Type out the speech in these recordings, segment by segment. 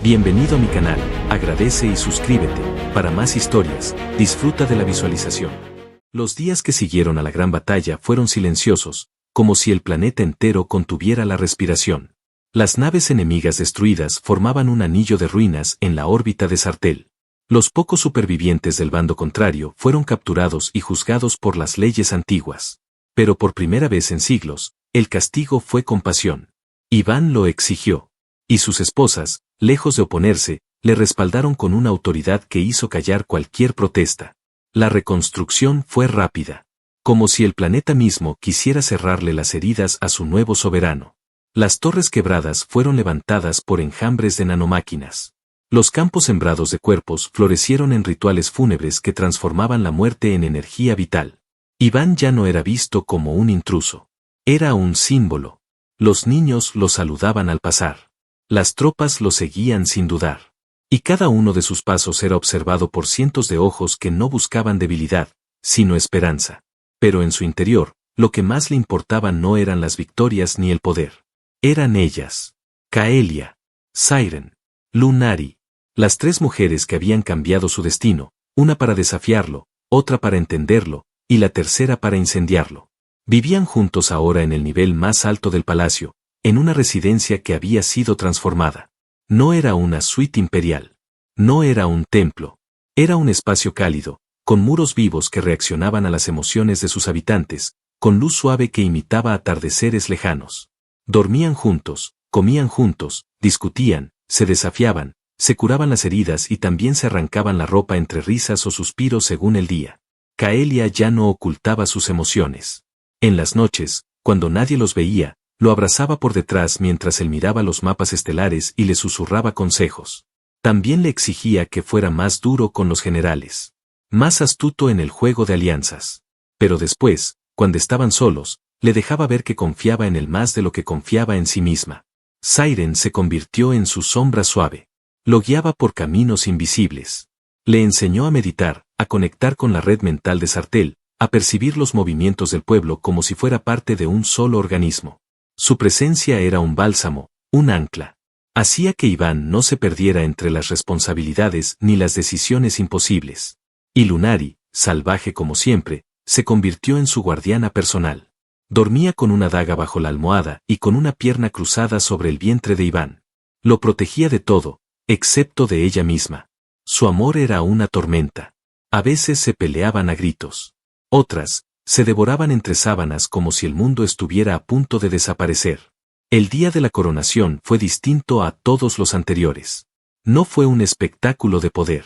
Bienvenido a mi canal, agradece y suscríbete. Para más historias, disfruta de la visualización. Los días que siguieron a la gran batalla fueron silenciosos, como si el planeta entero contuviera la respiración. Las naves enemigas destruidas formaban un anillo de ruinas en la órbita de Sartell. Los pocos supervivientes del bando contrario fueron capturados y juzgados por las leyes antiguas. Pero por primera vez en siglos, el castigo fue compasión. Iván lo exigió. Y sus esposas, lejos de oponerse, le respaldaron con una autoridad que hizo callar cualquier protesta. La reconstrucción fue rápida. Como si el planeta mismo quisiera cerrarle las heridas a su nuevo soberano. Las torres quebradas fueron levantadas por enjambres de nanomáquinas. Los campos sembrados de cuerpos florecieron en rituales fúnebres que transformaban la muerte en energía vital. Iván ya no era visto como un intruso. Era un símbolo. Los niños lo saludaban al pasar. Las tropas lo seguían sin dudar. Y cada uno de sus pasos era observado por cientos de ojos que no buscaban debilidad, sino esperanza. Pero en su interior, lo que más le importaba no eran las victorias ni el poder. Eran ellas. Kaelia, Siren, Lunari. Las tres mujeres que habían cambiado su destino, una para desafiarlo, otra para entenderlo, y la tercera para incendiarlo. Vivían juntos ahora en el nivel más alto del palacio, en una residencia que había sido transformada. No era una suite imperial. No era un templo. Era un espacio cálido, con muros vivos que reaccionaban a las emociones de sus habitantes, con luz suave que imitaba atardeceres lejanos. Dormían juntos, comían juntos, discutían, se desafiaban, se curaban las heridas y también se arrancaban la ropa entre risas o suspiros según el día. Kaelia ya no ocultaba sus emociones. En las noches, cuando nadie los veía, lo abrazaba por detrás mientras él miraba los mapas estelares y le susurraba consejos. También le exigía que fuera más duro con los generales. Más astuto en el juego de alianzas. Pero después, cuando estaban solos, le dejaba ver que confiaba en él más de lo que confiaba en sí misma. Siren se convirtió en su sombra suave. Lo guiaba por caminos invisibles. Le enseñó a meditar, a conectar con la red mental de Sartell, a percibir los movimientos del pueblo como si fuera parte de un solo organismo. Su presencia era un bálsamo, un ancla. Hacía que Iván no se perdiera entre las responsabilidades ni las decisiones imposibles. Y Lunari, salvaje como siempre, se convirtió en su guardiana personal. Dormía con una daga bajo la almohada y con una pierna cruzada sobre el vientre de Iván. Lo protegía de todo, excepto de ella misma. Su amor era una tormenta. A veces se peleaban a gritos. Otras, se devoraban entre sábanas como si el mundo estuviera a punto de desaparecer. El día de la coronación fue distinto a todos los anteriores. No fue un espectáculo de poder.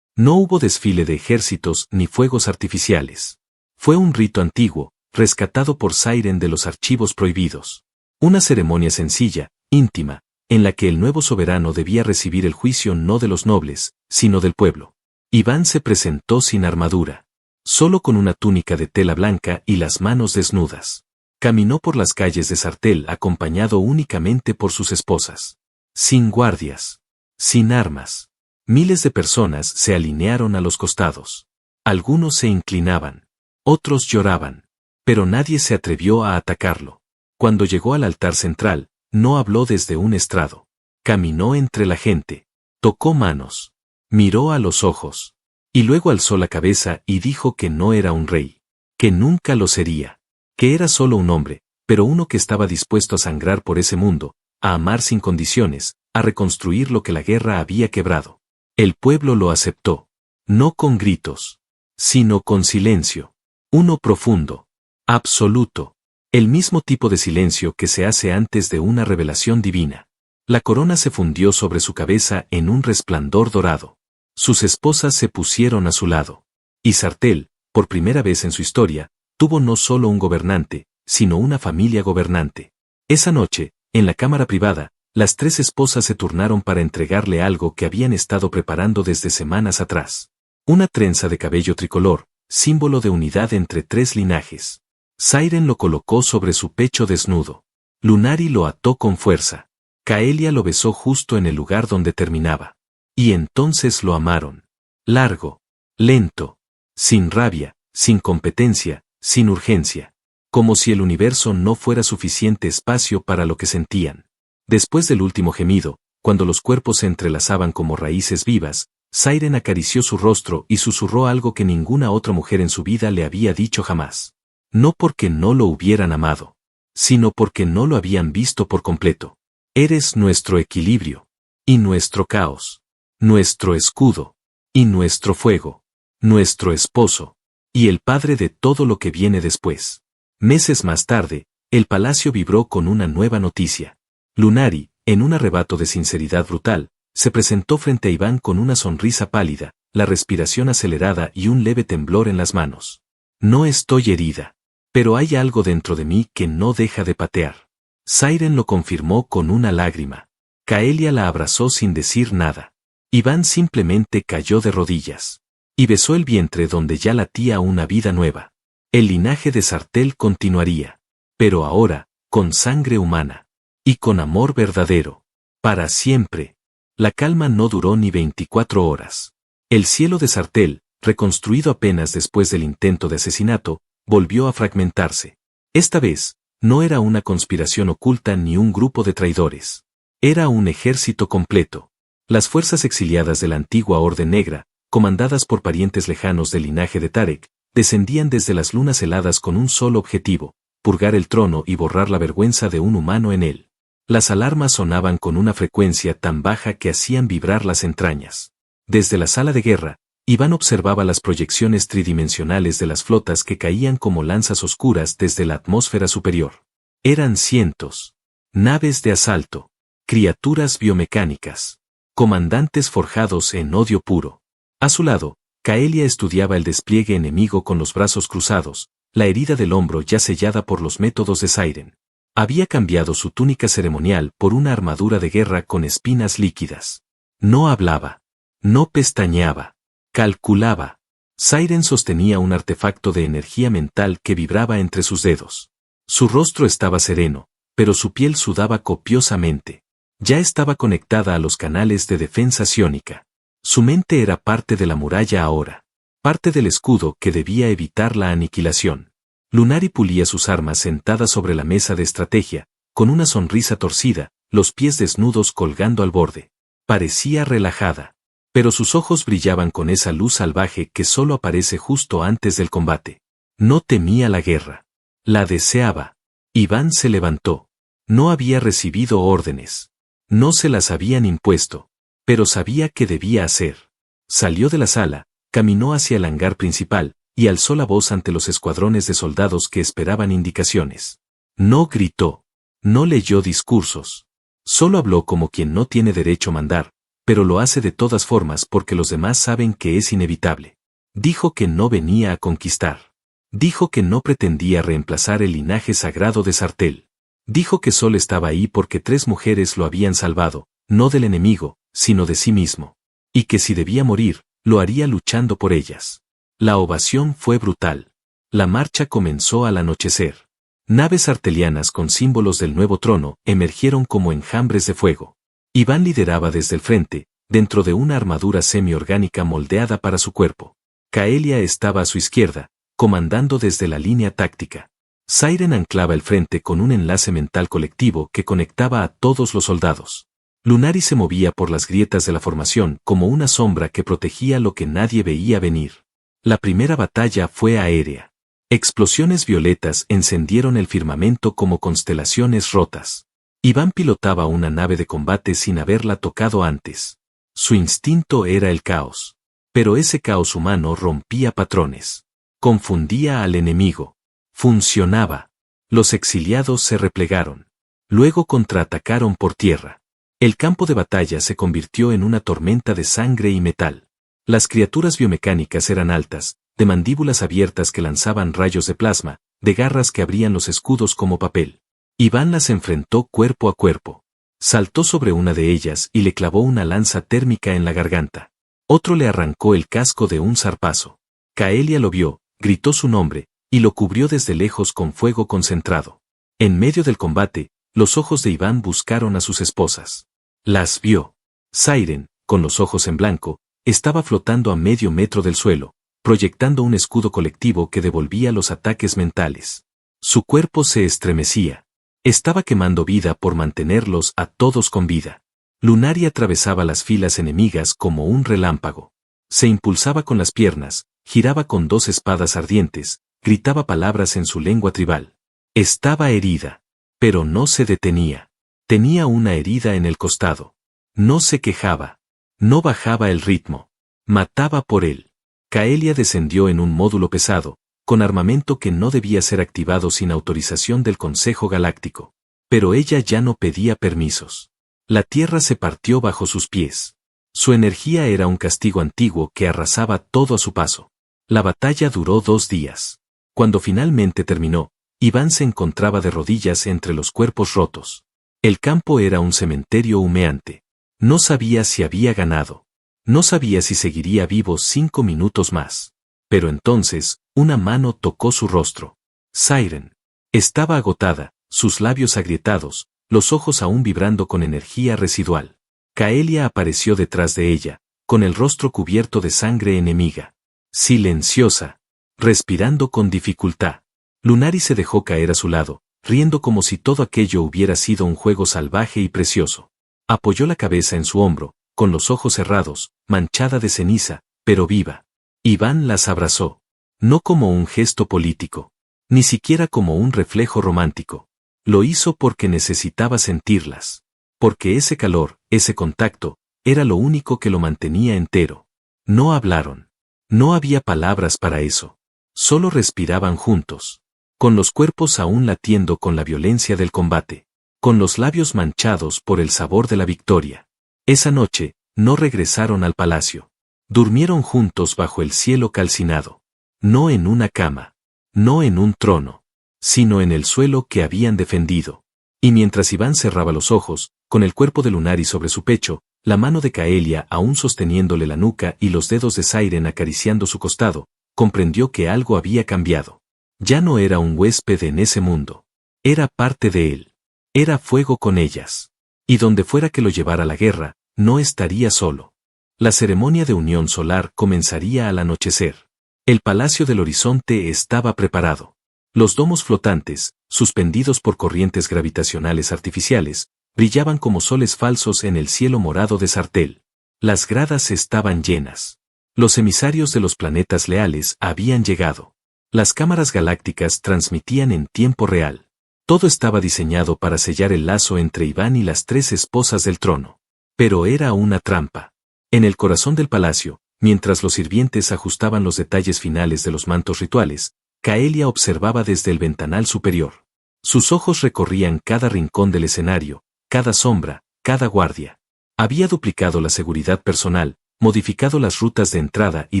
No hubo desfile de ejércitos ni fuegos artificiales. Fue un rito antiguo, rescatado por Siren de los archivos prohibidos. Una ceremonia sencilla, íntima, en la que el nuevo soberano debía recibir el juicio no de los nobles, sino del pueblo. Iván se presentó sin armadura. Solo con una túnica de tela blanca y las manos desnudas. Caminó por las calles de Sartell acompañado únicamente por sus esposas. Sin guardias. Sin armas. Miles de personas se alinearon a los costados. Algunos se inclinaban. Otros lloraban. Pero nadie se atrevió a atacarlo. Cuando llegó al altar central, no habló desde un estrado. Caminó entre la gente. Tocó manos. Miró a los ojos. Y luego alzó la cabeza y dijo que no era un rey. Que nunca lo sería. Que era solo un hombre, pero uno que estaba dispuesto a sangrar por ese mundo, a amar sin condiciones, a reconstruir lo que la guerra había quebrado. El pueblo lo aceptó. No con gritos. Sino con silencio. Uno profundo. Absoluto. El mismo tipo de silencio que se hace antes de una revelación divina. La corona se fundió sobre su cabeza en un resplandor dorado. Sus esposas se pusieron a su lado. Y Sartell, por primera vez en su historia, tuvo no solo un gobernante, sino una familia gobernante. Esa noche, en la cámara privada, las tres esposas se turnaron para entregarle algo que habían estado preparando desde semanas atrás. Una trenza de cabello tricolor, símbolo de unidad entre tres linajes. Siren lo colocó sobre su pecho desnudo. Lunari lo ató con fuerza. Kaelia lo besó justo en el lugar donde terminaba. Y entonces lo amaron. Largo. Lento. Sin rabia, sin competencia, sin urgencia. Como si el universo no fuera suficiente espacio para lo que sentían. Después del último gemido, cuando los cuerpos se entrelazaban como raíces vivas, Siren acarició su rostro y susurró algo que ninguna otra mujer en su vida le había dicho jamás. No porque no lo hubieran amado, sino porque no lo habían visto por completo. Eres nuestro equilibrio, y nuestro caos, nuestro escudo, y nuestro fuego, nuestro esposo, y el padre de todo lo que viene después. Meses más tarde, el palacio vibró con una nueva noticia. Lunari, en un arrebato de sinceridad brutal, se presentó frente a Iván con una sonrisa pálida, la respiración acelerada y un leve temblor en las manos. No estoy herida, pero hay algo dentro de mí que no deja de patear. Siren lo confirmó con una lágrima. Kaelia la abrazó sin decir nada. Iván simplemente cayó de rodillas y besó el vientre donde ya latía una vida nueva. El linaje de Sartell continuaría, pero ahora, con sangre humana y con amor verdadero, para siempre. La calma no duró ni 24 horas. El cielo de Sartell, reconstruido apenas después del intento de asesinato, volvió a fragmentarse. Esta vez, no era una conspiración oculta ni un grupo de traidores. Era un ejército completo. Las fuerzas exiliadas de la antigua Orden Negra, comandadas por parientes lejanos del linaje de Tarek, descendían desde las lunas heladas con un solo objetivo: purgar el trono y borrar la vergüenza de un humano en él. Las alarmas sonaban con una frecuencia tan baja que hacían vibrar las entrañas. Desde la sala de guerra, Iván observaba las proyecciones tridimensionales de las flotas que caían como lanzas oscuras desde la atmósfera superior. Eran cientos. Naves de asalto. Criaturas biomecánicas. Comandantes forjados en odio puro. A su lado, Kaelia estudiaba el despliegue enemigo con los brazos cruzados, la herida del hombro ya sellada por los métodos de Siren. Había cambiado su túnica ceremonial por una armadura de guerra con espinas líquidas. No hablaba. No pestañeaba. Calculaba. Siren sostenía un artefacto de energía mental que vibraba entre sus dedos. Su rostro estaba sereno, pero su piel sudaba copiosamente. Ya estaba conectada a los canales de defensa psiónica. Su mente era parte de la muralla ahora. Parte del escudo que debía evitar la aniquilación. Lunari pulía sus armas sentada sobre la mesa de estrategia, con una sonrisa torcida, los pies desnudos colgando al borde. Parecía relajada, pero sus ojos brillaban con esa luz salvaje que solo aparece justo antes del combate. No temía la guerra. La deseaba. Iván se levantó. No había recibido órdenes. No se las habían impuesto, pero sabía qué debía hacer. Salió de la sala, caminó hacia el hangar principal, y alzó la voz ante los escuadrones de soldados que esperaban indicaciones. No gritó. No leyó discursos. Solo habló como quien no tiene derecho a mandar, pero lo hace de todas formas porque los demás saben que es inevitable. Dijo que no venía a conquistar. Dijo que no pretendía reemplazar el linaje sagrado de Sartell. Dijo que solo estaba ahí porque 3 mujeres lo habían salvado, no del enemigo, sino de sí mismo. Y que si debía morir, lo haría luchando por ellas. La ovación fue brutal. La marcha comenzó al anochecer. Naves sartelianas con símbolos del nuevo trono emergieron como enjambres de fuego. Iván lideraba desde el frente, dentro de una armadura semi-orgánica moldeada para su cuerpo. Kaelia estaba a su izquierda, comandando desde la línea táctica. Siren anclaba el frente con un enlace mental colectivo que conectaba a todos los soldados. Lunari se movía por las grietas de la formación como una sombra que protegía lo que nadie veía venir. La primera batalla fue aérea. Explosiones violetas encendieron el firmamento como constelaciones rotas. Iván pilotaba una nave de combate sin haberla tocado antes. Su instinto era el caos. Pero ese caos humano rompía patrones. Confundía al enemigo. Funcionaba. Los exiliados se replegaron. Luego contraatacaron por tierra. El campo de batalla se convirtió en una tormenta de sangre y metal. Las criaturas biomecánicas eran altas, de mandíbulas abiertas que lanzaban rayos de plasma, de garras que abrían los escudos como papel. Iván las enfrentó cuerpo a cuerpo. Saltó sobre una de ellas y le clavó una lanza térmica en la garganta. Otro le arrancó el casco de un zarpazo. Kaelia lo vio, gritó su nombre, y lo cubrió desde lejos con fuego concentrado. En medio del combate, los ojos de Iván buscaron a sus esposas. Las vio. Siren, con los ojos en blanco, estaba flotando a medio metro del suelo, proyectando un escudo colectivo que devolvía los ataques mentales. Su cuerpo se estremecía. Estaba quemando vida por mantenerlos a todos con vida. Lunari atravesaba las filas enemigas como un relámpago. Se impulsaba con las piernas, giraba con dos espadas ardientes, gritaba palabras en su lengua tribal. Estaba herida, pero no se detenía. Tenía una herida en el costado. No se quejaba. No bajaba el ritmo. Mataba por él. Kaelia descendió en un módulo pesado, con armamento que no debía ser activado sin autorización del Consejo Galáctico. Pero ella ya no pedía permisos. La tierra se partió bajo sus pies. Su energía era un castigo antiguo que arrasaba todo a su paso. La batalla duró 2 días. Cuando finalmente terminó, Iván se encontraba de rodillas entre los cuerpos rotos. El campo era un cementerio humeante. No sabía si había ganado. No sabía si seguiría vivo 5 minutos más. Pero entonces, una mano tocó su rostro. Siren. Estaba agotada, sus labios agrietados, los ojos aún vibrando con energía residual. Kaelia apareció detrás de ella, con el rostro cubierto de sangre enemiga. Silenciosa. Respirando con dificultad. Lunari se dejó caer a su lado, riendo como si todo aquello hubiera sido un juego salvaje y precioso. Apoyó la cabeza en su hombro, con los ojos cerrados, manchada de ceniza, pero viva. Iván las abrazó. No como un gesto político. Ni siquiera como un reflejo romántico. Lo hizo porque necesitaba sentirlas. Porque ese calor, ese contacto, era lo único que lo mantenía entero. No hablaron. No había palabras para eso. Solo respiraban juntos. Con los cuerpos aún latiendo con la violencia del combate. Con los labios manchados por el sabor de la victoria. Esa noche, no regresaron al palacio. Durmieron juntos bajo el cielo calcinado. No en una cama. No en un trono. Sino en el suelo que habían defendido. Y mientras Iván cerraba los ojos, con el cuerpo de Lunari sobre su pecho, la mano de Kaelia aún sosteniéndole la nuca y los dedos de Siren acariciando su costado, comprendió que algo había cambiado. Ya no era un huésped en ese mundo. Era parte de él. Era fuego con ellas. Y donde fuera que lo llevara la guerra, no estaría solo. La ceremonia de unión solar comenzaría al anochecer. El palacio del horizonte estaba preparado. Los domos flotantes, suspendidos por corrientes gravitacionales artificiales, brillaban como soles falsos en el cielo morado de Sartell. Las gradas estaban llenas. Los emisarios de los planetas leales habían llegado. Las cámaras galácticas transmitían en tiempo real. Todo estaba diseñado para sellar el lazo entre Iván y las 3 esposas del trono. Pero era una trampa. En el corazón del palacio, mientras los sirvientes ajustaban los detalles finales de los mantos rituales, Kaelia observaba desde el ventanal superior. Sus ojos recorrían cada rincón del escenario, cada sombra, cada guardia. Había duplicado la seguridad personal, modificado las rutas de entrada y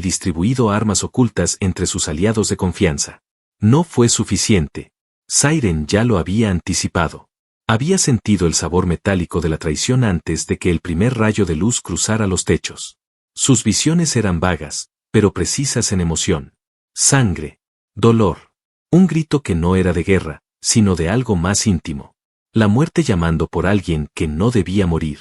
distribuido armas ocultas entre sus aliados de confianza. No fue suficiente. Siren ya lo había anticipado. Había sentido el sabor metálico de la traición antes de que el primer rayo de luz cruzara los techos. Sus visiones eran vagas, pero precisas en emoción. Sangre. Dolor. Un grito que no era de guerra, sino de algo más íntimo. La muerte llamando por alguien que no debía morir.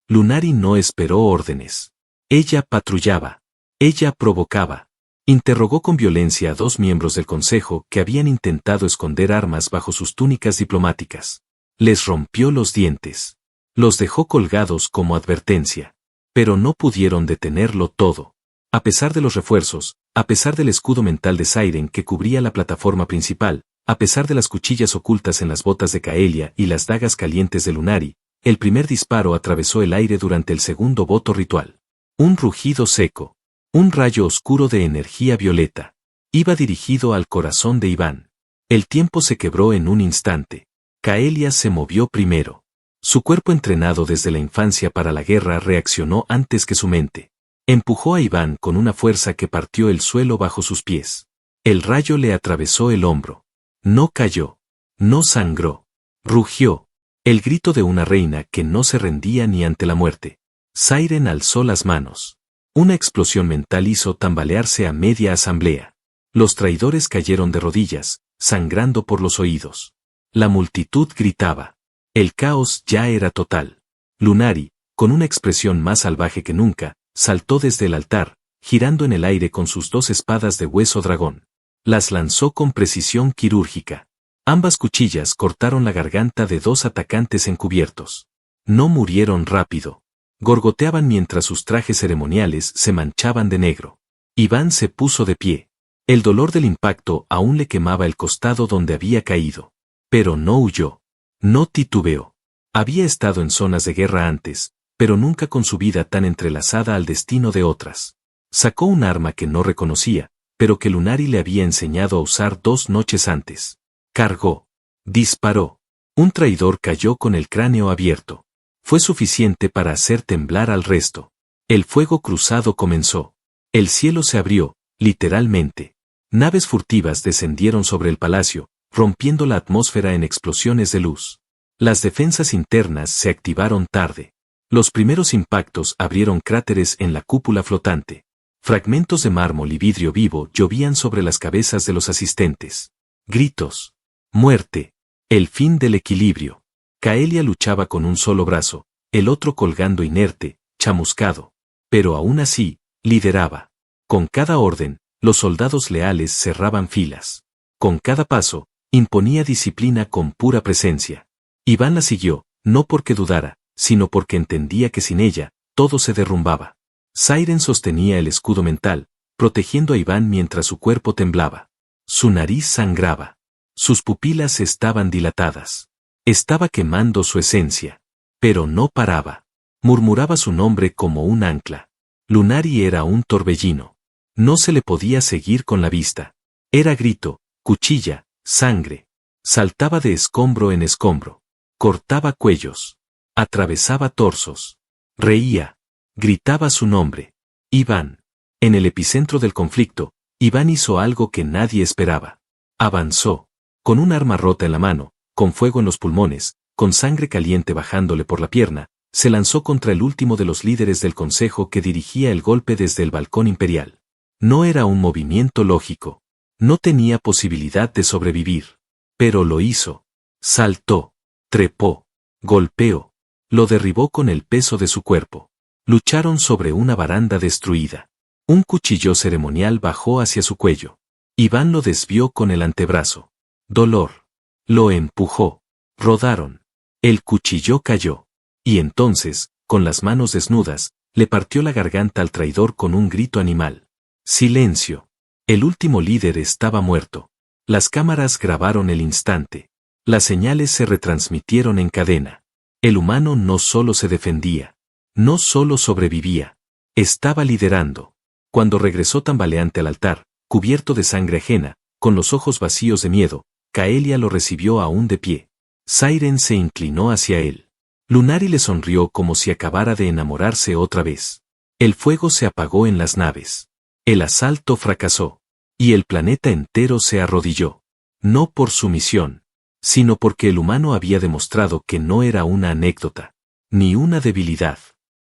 Lunari no esperó órdenes. Ella patrullaba. Ella provocaba. Interrogó con violencia a 2 miembros del consejo que habían intentado esconder armas bajo sus túnicas diplomáticas. Les rompió los dientes. Los dejó colgados como advertencia. Pero no pudieron detenerlo todo. A pesar de los refuerzos, a pesar del escudo mental de Siren que cubría la plataforma principal, a pesar de las cuchillas ocultas en las botas de Kaelia y las dagas calientes de Lunari, el primer disparo atravesó el aire durante el segundo voto ritual. Un rugido seco. Un rayo oscuro de energía violeta. Iba dirigido al corazón de Iván. El tiempo se quebró en un instante. Kaelia se movió primero. Su cuerpo entrenado desde la infancia para la guerra reaccionó antes que su mente. Empujó a Iván con una fuerza que partió el suelo bajo sus pies. El rayo le atravesó el hombro. No cayó. No sangró. Rugió. El grito de una reina que no se rendía ni ante la muerte. Siren alzó las manos. Una explosión mental hizo tambalearse a media asamblea. Los traidores cayeron de rodillas, sangrando por los oídos. La multitud gritaba. El caos ya era total. Lunari, con una expresión más salvaje que nunca, saltó desde el altar, girando en el aire con sus 2 espadas de hueso dragón. Las lanzó con precisión quirúrgica. Ambas cuchillas cortaron la garganta de 2 atacantes encubiertos. No murieron rápido. Gorgoteaban mientras sus trajes ceremoniales se manchaban de negro. Iván se puso de pie. El dolor del impacto aún le quemaba el costado donde había caído. Pero no huyó. No titubeó. Había estado en zonas de guerra antes, pero nunca con su vida tan entrelazada al destino de otras. Sacó un arma que no reconocía, pero que Lunari le había enseñado a usar 2 noches antes. Cargó. Disparó. Un traidor cayó con el cráneo abierto. Fue suficiente para hacer temblar al resto. El fuego cruzado comenzó. El cielo se abrió, literalmente. Naves furtivas descendieron sobre el palacio, rompiendo la atmósfera en explosiones de luz. Las defensas internas se activaron tarde. Los primeros impactos abrieron cráteres en la cúpula flotante. Fragmentos de mármol y vidrio vivo llovían sobre las cabezas de los asistentes. Gritos. Muerte. El fin del equilibrio. Caelia luchaba con un solo brazo, el otro colgando inerte, chamuscado. Pero aún así, lideraba. Con cada orden, los soldados leales cerraban filas. Con cada paso, imponía disciplina con pura presencia. Iván la siguió, no porque dudara, sino porque entendía que sin ella, todo se derrumbaba. Siren sostenía el escudo mental, protegiendo a Iván mientras su cuerpo temblaba. Su nariz sangraba. Sus pupilas estaban dilatadas. Estaba quemando su esencia. Pero no paraba. Murmuraba su nombre como un ancla. Lunari era un torbellino. No se le podía seguir con la vista. Era grito, cuchilla, sangre. Saltaba de escombro en escombro. Cortaba cuellos. Atravesaba torsos. Reía. Gritaba su nombre. Iván. En el epicentro del conflicto, Iván hizo algo que nadie esperaba. Avanzó. Con un arma rota en la mano, con fuego en los pulmones, con sangre caliente bajándole por la pierna, se lanzó contra el último de los líderes del consejo que dirigía el golpe desde el balcón imperial. No era un movimiento lógico. No tenía posibilidad de sobrevivir. Pero lo hizo. Saltó. Trepó. Golpeó. Lo derribó con el peso de su cuerpo. Lucharon sobre una baranda destruida. Un cuchillo ceremonial bajó hacia su cuello. Iván lo desvió con el antebrazo. Dolor. Lo empujó. Rodaron. El cuchillo cayó. Y entonces, con las manos desnudas, le partió la garganta al traidor con un grito animal. Silencio. El último líder estaba muerto. Las cámaras grabaron el instante. Las señales se retransmitieron en cadena. El humano no solo se defendía. No solo sobrevivía. Estaba liderando. Cuando regresó tambaleante al altar, cubierto de sangre ajena, con los ojos vacíos de miedo, Caelia lo recibió aún de pie. Siren se inclinó hacia él. Lunari le sonrió como si acabara de enamorarse otra vez. El fuego se apagó en las naves. El asalto fracasó. Y el planeta entero se arrodilló. No por sumisión, sino porque el humano había demostrado que no era una anécdota, ni una debilidad.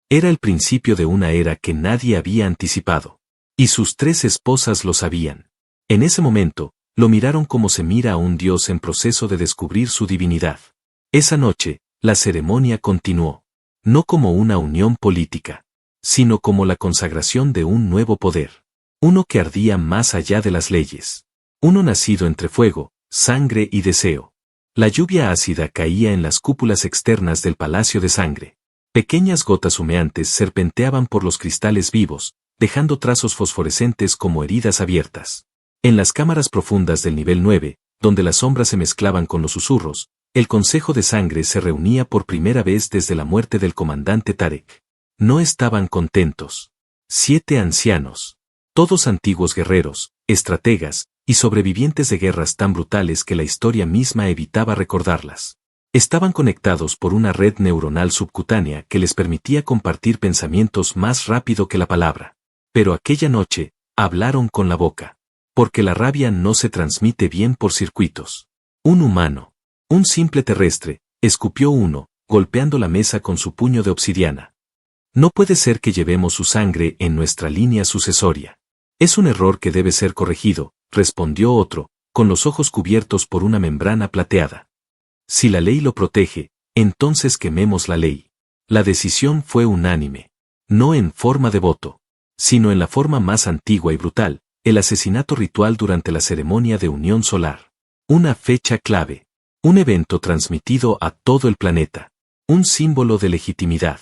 Era el principio de una era que nadie había anticipado. Y sus 3 esposas lo sabían. En ese momento, lo miraron como se mira a un dios en proceso de descubrir su divinidad. Esa noche, la ceremonia continuó. No como una unión política, sino como la consagración de un nuevo poder. Uno que ardía más allá de las leyes. Uno nacido entre fuego, sangre y deseo. La lluvia ácida caía en las cúpulas externas del Palacio de Sangre. Pequeñas gotas humeantes serpenteaban por los cristales vivos, dejando trazos fosforescentes como heridas abiertas. En las cámaras profundas del nivel 9, donde las sombras se mezclaban con los susurros, el Consejo de Sangre se reunía por primera vez desde la muerte del comandante Tarek. No estaban contentos. 7 ancianos. Todos antiguos guerreros, estrategas, y sobrevivientes de guerras tan brutales que la historia misma evitaba recordarlas. Estaban conectados por una red neuronal subcutánea que les permitía compartir pensamientos más rápido que la palabra. Pero aquella noche, hablaron con la boca. Porque la rabia no se transmite bien por circuitos. Un humano, un simple terrestre, escupió uno, golpeando la mesa con su puño de obsidiana. No puede ser que llevemos su sangre en nuestra línea sucesoria. Es un error que debe ser corregido, respondió otro, con los ojos cubiertos por una membrana plateada. Si la ley lo protege, entonces quememos la ley. La decisión fue unánime. No en forma de voto, sino en la forma más antigua y brutal, el asesinato ritual durante la ceremonia de unión solar. Una fecha clave. Un evento transmitido a todo el planeta. Un símbolo de legitimidad.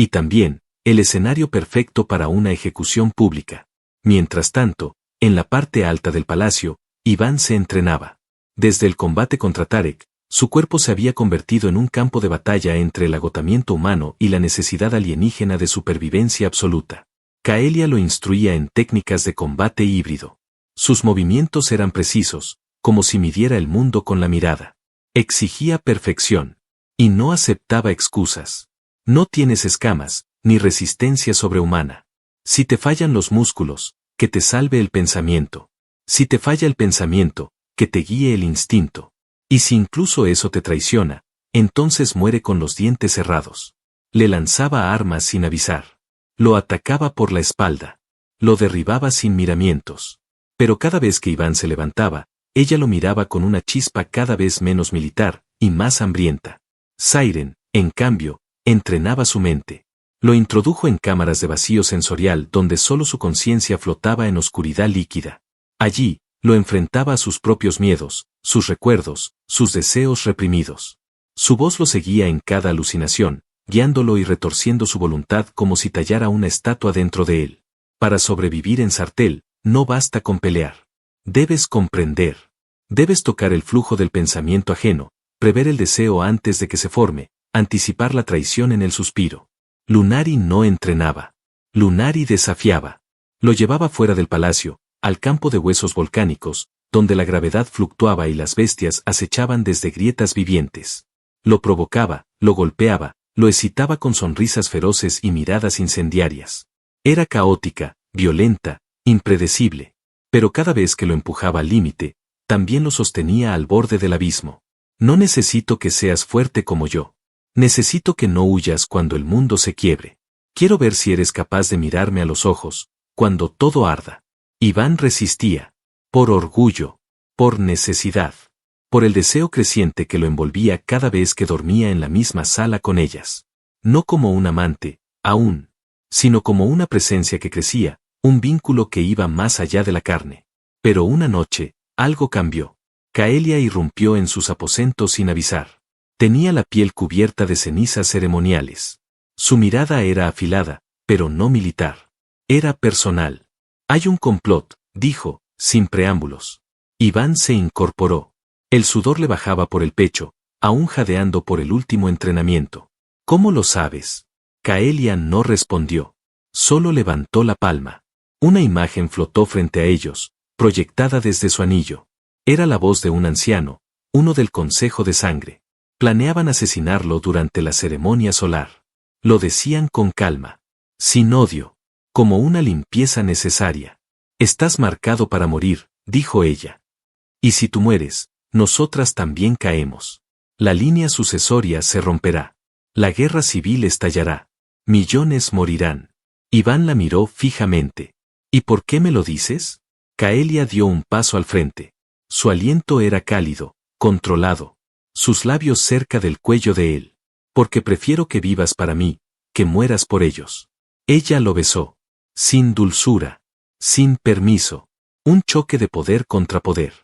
Y también, el escenario perfecto para una ejecución pública. Mientras tanto, en la parte alta del palacio, Iván se entrenaba. Desde el combate contra Tarek, su cuerpo se había convertido en un campo de batalla entre el agotamiento humano y la necesidad alienígena de supervivencia absoluta. Kaelia lo instruía en técnicas de combate híbrido. Sus movimientos eran precisos, como si midiera el mundo con la mirada. Exigía perfección. Y no aceptaba excusas. No tienes escamas, ni resistencia sobrehumana. Si te fallan los músculos, que te salve el pensamiento. Si te falla el pensamiento, que te guíe el instinto. Y si incluso eso te traiciona, entonces muere con los dientes cerrados. Le lanzaba armas sin avisar. Lo atacaba por la espalda. Lo derribaba sin miramientos. Pero cada vez que Iván se levantaba, ella lo miraba con una chispa cada vez menos militar, y más hambrienta. Siren, en cambio, entrenaba su mente. Lo introdujo en cámaras de vacío sensorial donde solo su conciencia flotaba en oscuridad líquida. Allí, lo enfrentaba a sus propios miedos, sus recuerdos, sus deseos reprimidos. Su voz lo seguía en cada alucinación, guiándolo y retorciendo su voluntad como si tallara una estatua dentro de él. Para sobrevivir en Sartell, no basta con pelear. Debes comprender. Debes tocar el flujo del pensamiento ajeno, prever el deseo antes de que se forme, anticipar la traición en el suspiro. Lunari no entrenaba. Lunari desafiaba. Lo llevaba fuera del palacio, al campo de huesos volcánicos, donde la gravedad fluctuaba y las bestias acechaban desde grietas vivientes. Lo provocaba, lo golpeaba, lo excitaba con sonrisas feroces y miradas incendiarias. Era caótica, violenta, impredecible. Pero cada vez que lo empujaba al límite, también lo sostenía al borde del abismo. No necesito que seas fuerte como yo. Necesito que no huyas cuando el mundo se quiebre. Quiero ver si eres capaz de mirarme a los ojos, cuando todo arda. Iván resistía. Por orgullo. Por necesidad. Por el deseo creciente que lo envolvía cada vez que dormía en la misma sala con ellas. No como un amante, aún, sino como una presencia que crecía, un vínculo que iba más allá de la carne. Pero una noche, algo cambió. Kaelia irrumpió en sus aposentos sin avisar. Tenía la piel cubierta de cenizas ceremoniales. Su mirada era afilada, pero no militar. Era personal. Hay un complot, dijo, sin preámbulos. Iván se incorporó. El sudor le bajaba por el pecho, aún jadeando por el último entrenamiento. ¿Cómo lo sabes? Kaelia no respondió. Solo levantó la palma. Una imagen flotó frente a ellos, proyectada desde su anillo. Era la voz de un anciano, uno del Consejo de Sangre. Planeaban asesinarlo durante la ceremonia solar. Lo decían con calma. Sin odio. Como una limpieza necesaria. Estás marcado para morir, dijo ella. Y si tú mueres, nosotras también caemos. La línea sucesoria se romperá. La guerra civil estallará. Millones morirán. Iván la miró fijamente. ¿Y por qué me lo dices? Kaelia dio un paso al frente. Su aliento era cálido, controlado. Sus labios cerca del cuello de él. Porque prefiero que vivas para mí, que mueras por ellos. Ella lo besó. Sin dulzura. Sin permiso. Un choque de poder contra poder.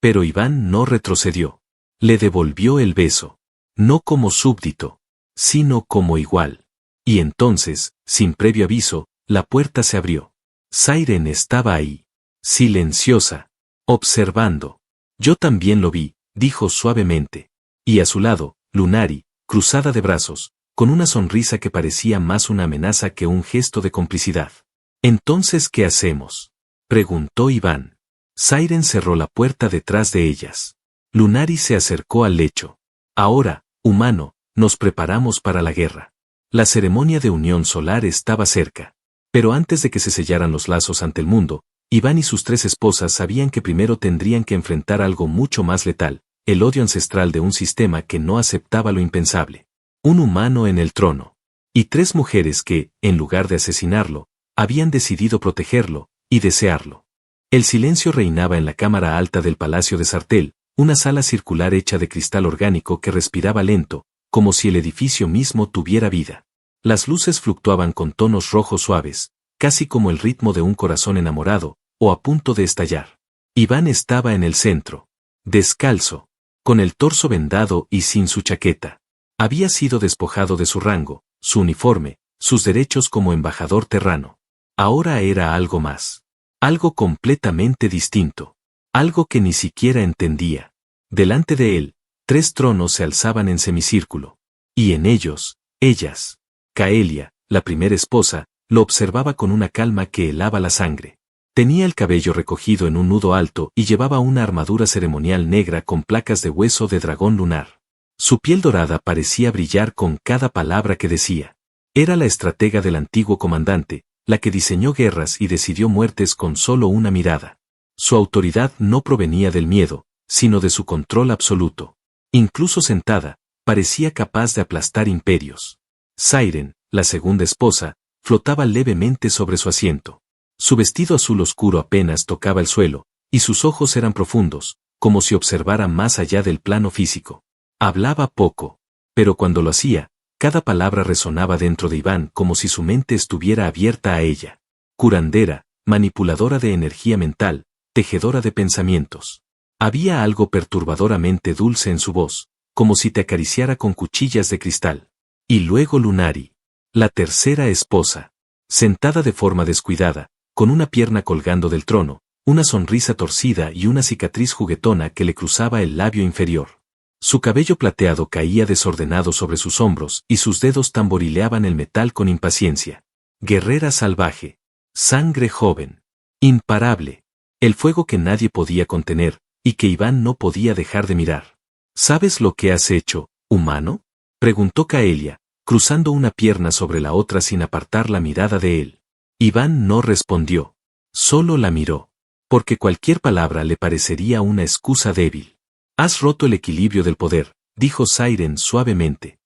Pero Iván no retrocedió. Le devolvió el beso. No como súbdito, sino como igual. Y entonces, sin previo aviso, la puerta se abrió. Siren estaba ahí. Silenciosa. Observando. Yo también lo vi, dijo suavemente. Y a su lado, Lunari, cruzada de brazos, con una sonrisa que parecía más una amenaza que un gesto de complicidad. ¿Entonces qué hacemos? Preguntó Iván. Siren cerró la puerta detrás de ellas. Lunari se acercó al lecho. Ahora, humano, nos preparamos para la guerra. La ceremonia de unión solar estaba cerca. Pero antes de que se sellaran los lazos ante el mundo, Iván y sus 3 esposas sabían que primero tendrían que enfrentar algo mucho más letal, el odio ancestral de un sistema que no aceptaba lo impensable. Un humano en el trono. Y 3 mujeres que, en lugar de asesinarlo, habían decidido protegerlo, y desearlo. El silencio reinaba en la cámara alta del Palacio de Sartell, una sala circular hecha de cristal orgánico que respiraba lento, como si el edificio mismo tuviera vida. Las luces fluctuaban con tonos rojos suaves, casi como el ritmo de un corazón enamorado, o a punto de estallar. Iván estaba en el centro. Descalzo. Con el torso vendado y sin su chaqueta. Había sido despojado de su rango, su uniforme, sus derechos como embajador terrano. Ahora era algo más. Algo completamente distinto. Algo que ni siquiera entendía. Delante de él, 3 tronos se alzaban en semicírculo. Y en ellos, ellas. Caelia, la primera esposa, lo observaba con una calma que helaba la sangre. Tenía el cabello recogido en un nudo alto y llevaba una armadura ceremonial negra con placas de hueso de dragón lunar. Su piel dorada parecía brillar con cada palabra que decía. Era la estratega del antiguo comandante, la que diseñó guerras y decidió muertes con solo una mirada. Su autoridad no provenía del miedo, sino de su control absoluto. Incluso sentada, parecía capaz de aplastar imperios. Siren, la segunda esposa, flotaba levemente sobre su asiento. Su vestido azul oscuro apenas tocaba el suelo, y sus ojos eran profundos, como si observara más allá del plano físico. Hablaba poco, pero cuando lo hacía, cada palabra resonaba dentro de Iván como si su mente estuviera abierta a ella. Curandera, manipuladora de energía mental, tejedora de pensamientos. Había algo perturbadoramente dulce en su voz, como si te acariciara con cuchillas de cristal. Y luego Lunari, la tercera esposa, sentada de forma descuidada, con una pierna colgando del trono, una sonrisa torcida y una cicatriz juguetona que le cruzaba el labio inferior. Su cabello plateado caía desordenado sobre sus hombros y sus dedos tamborileaban el metal con impaciencia. Guerrera salvaje. Sangre joven. Imparable. El fuego que nadie podía contener, y que Iván no podía dejar de mirar. ¿Sabes lo que has hecho, humano? Preguntó Caelia, cruzando una pierna sobre la otra sin apartar la mirada de él. Iván no respondió. Solo la miró. Porque cualquier palabra le parecería una excusa débil. Has roto el equilibrio del poder, dijo Siren suavemente.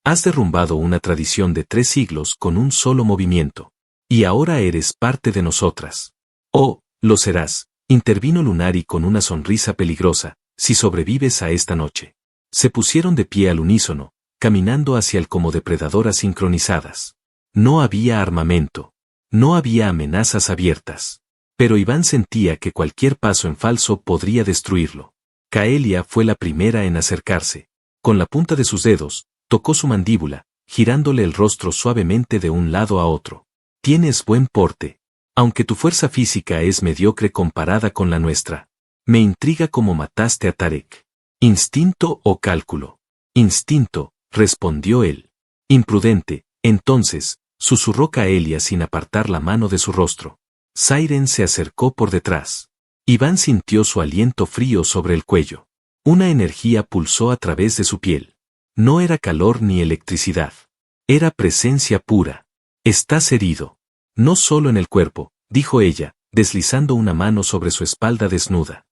Has derrumbado una tradición de 3 siglos con un solo movimiento. Y ahora eres parte de nosotras. Oh, lo serás, intervino Lunari con una sonrisa peligrosa, si sobrevives a esta noche. Se pusieron de pie al unísono, caminando hacia él como depredadoras sincronizadas. No había armamento. No había amenazas abiertas. Pero Iván sentía que cualquier paso en falso podría destruirlo. Caelia fue la primera en acercarse. Con la punta de sus dedos, tocó su mandíbula, girándole el rostro suavemente de un lado a otro. Tienes buen porte. Aunque tu fuerza física es mediocre comparada con la nuestra. Me intriga cómo mataste a Tarek. ¿Instinto o cálculo? Instinto, respondió él. Imprudente, entonces, susurró Caelia sin apartar la mano de su rostro. Siren se acercó por detrás. Iván sintió su aliento frío sobre el cuello. Una energía pulsó a través de su piel. No era calor ni electricidad. Era presencia pura. Estás herido. No solo en el cuerpo, dijo ella, deslizando una mano sobre su espalda desnuda.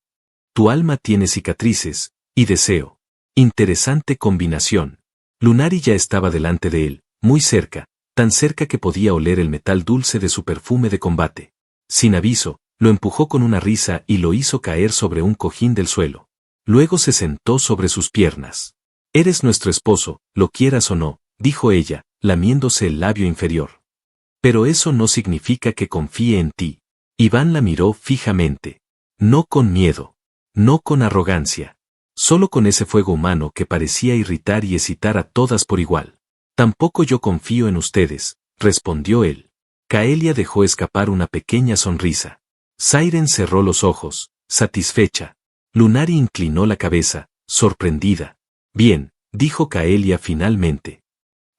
Tu alma tiene cicatrices, y deseo. Interesante combinación. Lunari ya estaba delante de él, muy cerca, tan cerca que podía oler el metal dulce de su perfume de combate. Sin aviso, lo empujó con una risa y lo hizo caer sobre un cojín del suelo. Luego se sentó sobre sus piernas. Eres nuestro esposo, lo quieras o no, dijo ella, lamiéndose el labio inferior. Pero eso no significa que confíe en ti. Iván la miró fijamente. No con miedo. No con arrogancia. Solo con ese fuego humano que parecía irritar y excitar a todas por igual. Tampoco yo confío en ustedes, respondió él. Caelia dejó escapar una pequeña sonrisa. Siren cerró los ojos, satisfecha. Lunari inclinó la cabeza, sorprendida. Bien, dijo Caelia finalmente.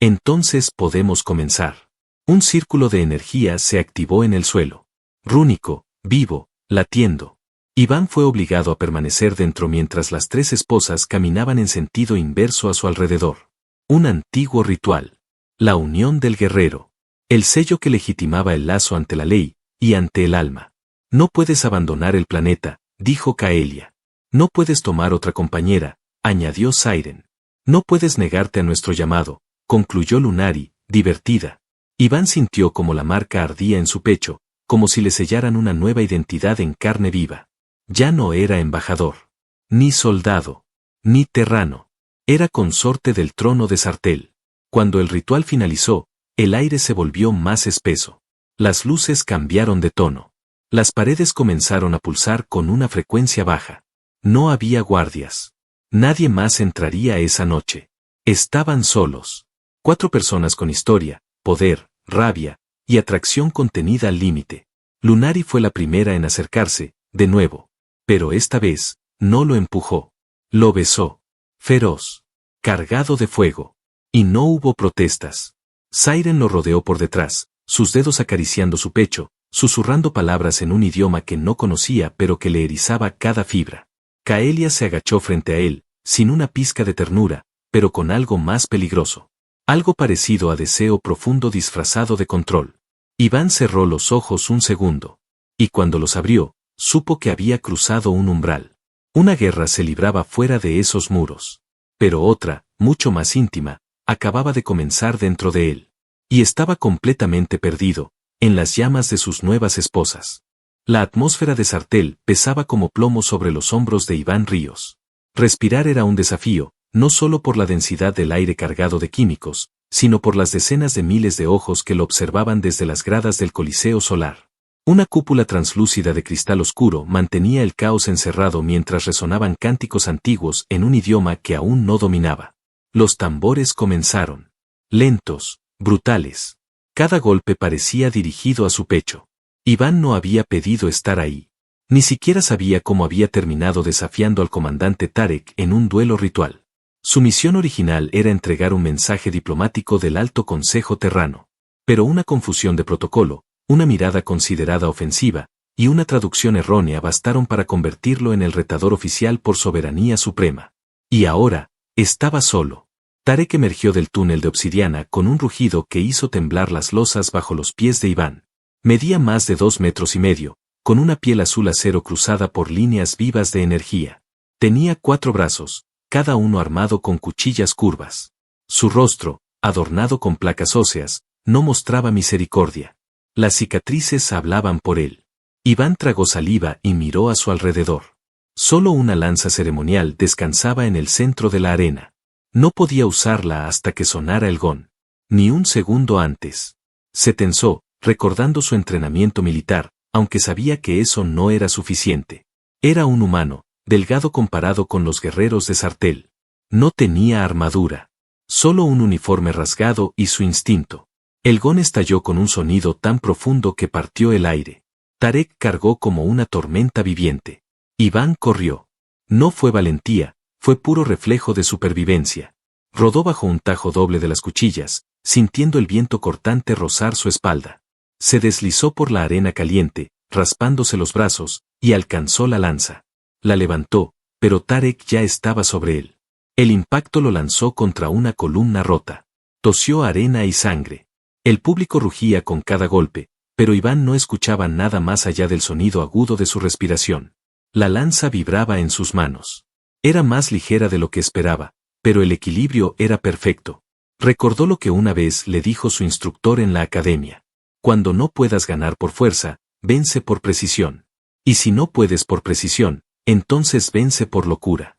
Entonces podemos comenzar. Un círculo de energía se activó en el suelo. Rúnico, vivo, latiendo. Iván fue obligado a permanecer dentro mientras las 3 esposas caminaban en sentido inverso a su alrededor. Un antiguo ritual. La unión del guerrero. El sello que legitimaba el lazo ante la ley, y ante el alma. No puedes abandonar el planeta, dijo Caelia. No puedes tomar otra compañera, añadió Siren. No puedes negarte a nuestro llamado, concluyó Lunari, divertida. Iván sintió como la marca ardía en su pecho, como si le sellaran una nueva identidad en carne viva. Ya no era embajador, ni soldado, ni terrano. Era consorte del trono de Sartell. Cuando el ritual finalizó, el aire se volvió más espeso. Las luces cambiaron de tono. Las paredes comenzaron a pulsar con una frecuencia baja. No había guardias. Nadie más entraría esa noche. Estaban solos. 4 personas con historia, poder, rabia y atracción contenida al límite. Lunari fue la primera en acercarse, de nuevo. Pero esta vez, no lo empujó. Lo besó. Feroz. Cargado de fuego. Y no hubo protestas. Siren lo rodeó por detrás, sus dedos acariciando su pecho, susurrando palabras en un idioma que no conocía pero que le erizaba cada fibra. Kaelia se agachó frente a él, sin una pizca de ternura, pero con algo más peligroso. Algo parecido a deseo profundo disfrazado de control. Iván cerró los ojos un segundo. Y cuando los abrió, supo que había cruzado un umbral. Una guerra se libraba fuera de esos muros. Pero otra, mucho más íntima, acababa de comenzar dentro de él. Y estaba completamente perdido, en las llamas de sus nuevas esposas. La atmósfera de Sartell pesaba como plomo sobre los hombros de Iván Ríos. Respirar era un desafío, no solo por la densidad del aire cargado de químicos, sino por las decenas de miles de ojos que lo observaban desde las gradas del Coliseo Solar. Una cúpula translúcida de cristal oscuro mantenía el caos encerrado mientras resonaban cánticos antiguos en un idioma que aún no dominaba. Los tambores comenzaron. Lentos, brutales. Cada golpe parecía dirigido a su pecho. Iván no había pedido estar ahí. Ni siquiera sabía cómo había terminado desafiando al comandante Tarek en un duelo ritual. Su misión original era entregar un mensaje diplomático del Alto Consejo Terrano. Pero una confusión de protocolo, una mirada considerada ofensiva, y una traducción errónea bastaron para convertirlo en el retador oficial por soberanía suprema. Y ahora, estaba solo. Tarek emergió del túnel de obsidiana con un rugido que hizo temblar las losas bajo los pies de Iván. Medía más de 2,5 metros, con una piel azul acero cruzada por líneas vivas de energía. Tenía 4 brazos, cada uno armado con cuchillas curvas. Su rostro, adornado con placas óseas, no mostraba misericordia. Las cicatrices hablaban por él. Iván tragó saliva y miró a su alrededor. Solo una lanza ceremonial descansaba en el centro de la arena. No podía usarla hasta que sonara el gong. Ni un segundo antes. Se tensó, recordando su entrenamiento militar, aunque sabía que eso no era suficiente. Era un humano, delgado comparado con los guerreros de Sartell. No tenía armadura. Solo un uniforme rasgado y su instinto. El gong estalló con un sonido tan profundo que partió el aire. Tarek cargó como una tormenta viviente. Iván corrió. No fue valentía, fue puro reflejo de supervivencia. Rodó bajo un tajo doble de las cuchillas, sintiendo el viento cortante rozar su espalda. Se deslizó por la arena caliente, raspándose los brazos, y alcanzó la lanza. La levantó, pero Tarek ya estaba sobre él. El impacto lo lanzó contra una columna rota. Tosió arena y sangre. El público rugía con cada golpe, pero Iván no escuchaba nada más allá del sonido agudo de su respiración. La lanza vibraba en sus manos. Era más ligera de lo que esperaba, pero el equilibrio era perfecto. Recordó lo que una vez le dijo su instructor en la academia. Cuando no puedas ganar por fuerza, vence por precisión. Y si no puedes por precisión, entonces vence por locura.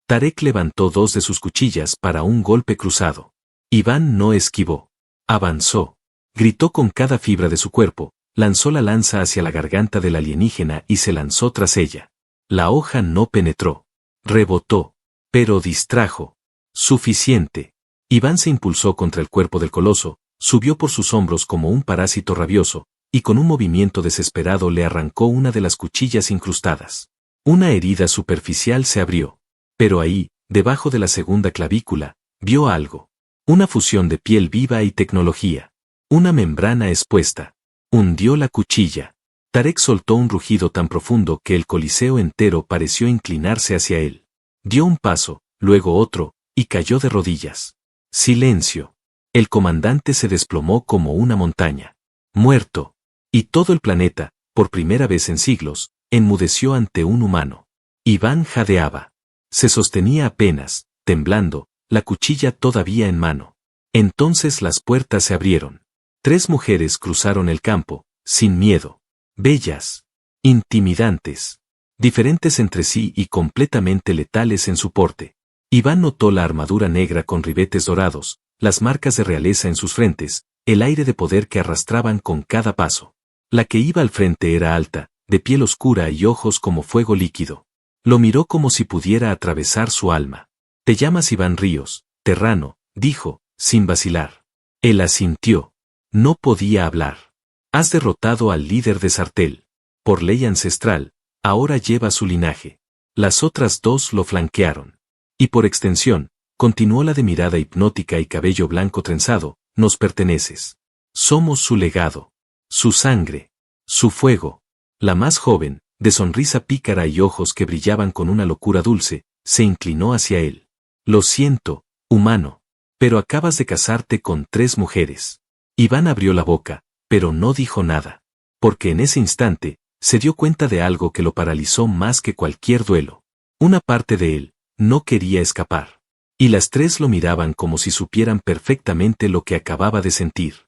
Tarek levantó 2 de sus cuchillas para un golpe cruzado. Iván no esquivó. Avanzó. Gritó con cada fibra de su cuerpo, lanzó la lanza hacia la garganta del alienígena y se lanzó tras ella. La hoja no penetró. Rebotó. Pero distrajo. Suficiente. Iván se impulsó contra el cuerpo del coloso, subió por sus hombros como un parásito rabioso, y con un movimiento desesperado le arrancó una de las cuchillas incrustadas. Una herida superficial se abrió. Pero ahí, debajo de la segunda clavícula, vio algo. Una fusión de piel viva y tecnología. Una membrana expuesta. Hundió la cuchilla. Tarek soltó un rugido tan profundo que el coliseo entero pareció inclinarse hacia él. Dio un paso, luego otro, y cayó de rodillas. Silencio. El comandante se desplomó como una montaña. Muerto. Y todo el planeta, por primera vez en siglos, enmudeció ante un humano. Iván jadeaba. Se sostenía apenas, temblando, la cuchilla todavía en mano. Entonces las puertas se abrieron. 3 mujeres cruzaron el campo, sin miedo. Bellas. Intimidantes. Diferentes entre sí y completamente letales en su porte. Iván notó la armadura negra con ribetes dorados, las marcas de realeza en sus frentes, el aire de poder que arrastraban con cada paso. La que iba al frente era alta, de piel oscura y ojos como fuego líquido. Lo miró como si pudiera atravesar su alma. «Te llamas Iván Ríos, Terrano», dijo, sin vacilar. Él asintió. No podía hablar. Has derrotado al líder de Sartell. Por ley ancestral, ahora lleva su linaje. Las otras dos lo flanquearon. Y por extensión, continuó la de mirada hipnótica y cabello blanco trenzado, nos perteneces. Somos su legado. Su sangre. Su fuego. La más joven, de sonrisa pícara y ojos que brillaban con una locura dulce, se inclinó hacia él. Lo siento, humano. Pero acabas de casarte con 3 mujeres. Iván abrió la boca, pero no dijo nada. Porque en ese instante, se dio cuenta de algo que lo paralizó más que cualquier duelo. Una parte de él, no quería escapar. Y las 3 lo miraban como si supieran perfectamente lo que acababa de sentir.